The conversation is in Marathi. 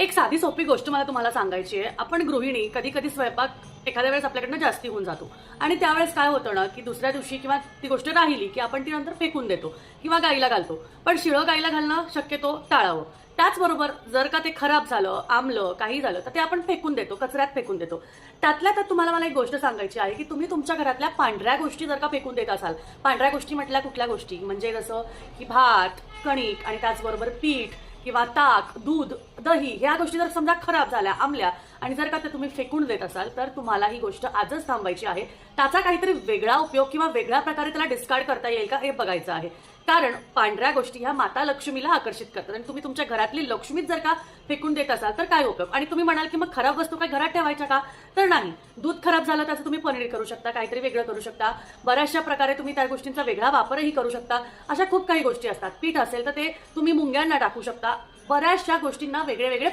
एक साधी सोपी गोष्ट मला तुम्हाला सांगायची आहे. आपण गृहिणी कधी कधी स्वयंपाक एखाद्या वेळेस आपल्याकडनं जास्ती होऊन जातो आणि त्यावेळेस काय होतं ना की दुसऱ्या दिवशी किंवा ती गोष्ट राहिली की आपण ती नंतर फेकून देतो किंवा गाईला घालतो. पण शिळं गाईला घालणं शक्यतो टाळावं. त्याचबरोबर जर का ते खराब झालं, आंबलं, काही झालं तर ते आपण फेकून देतो, कचऱ्यात फेकून देतो. त्यातल्या त्यात तुम्हाला मला एक गोष्ट सांगायची आहे की तुम्ही तुमच्या घरातल्या पांढऱ्या गोष्टी जर का फेकून देत असाल, पांढऱ्या गोष्टी म्हटल्या कुठल्या गोष्टी म्हणजे जसं की भात, कणिक आणि त्याचबरोबर पीठ किंवा ताक, दूध, दही ह्या गोष्टी जर समजा खराब झाल्या, आंबल्या आणि जर का ते तुम्ही फेकून देत असाल तर तुम्हाला ही गोष्ट आजच थांबायची आहे. त्याचा काहीतरी वेगळा उपयोग किंवा वेगळ्या प्रकारे त्याला डिस्कार्ड करता येईल का हे बघायचं आहे. कारण पांढऱ्या गोष्टी ह्या माता लक्ष्मीला आकर्षित करतात आणि तुम्ही तुमच्या घरातली लक्ष्मीच जर का फेकून देत असाल तर काय उपयोग. आणि तुम्ही म्हणाल की मग खराब वस्तू काय घरात ठेवायच्या का, तर नाही. दूध खराब झालं त्याचं तुम्ही पनीर करू शकता, काहीतरी वेगळं करू शकता. बऱ्याचशा प्रकारे तुम्ही त्या गोष्टींचा वेगळा वापरही करू शकता. अशा खूप काही गोष्टी असतात. पीठ असेल तर ते तुम्ही मुंग्यांना टाकू शकता. बऱ्याचशा गोष्टींना वेगळे वेगळे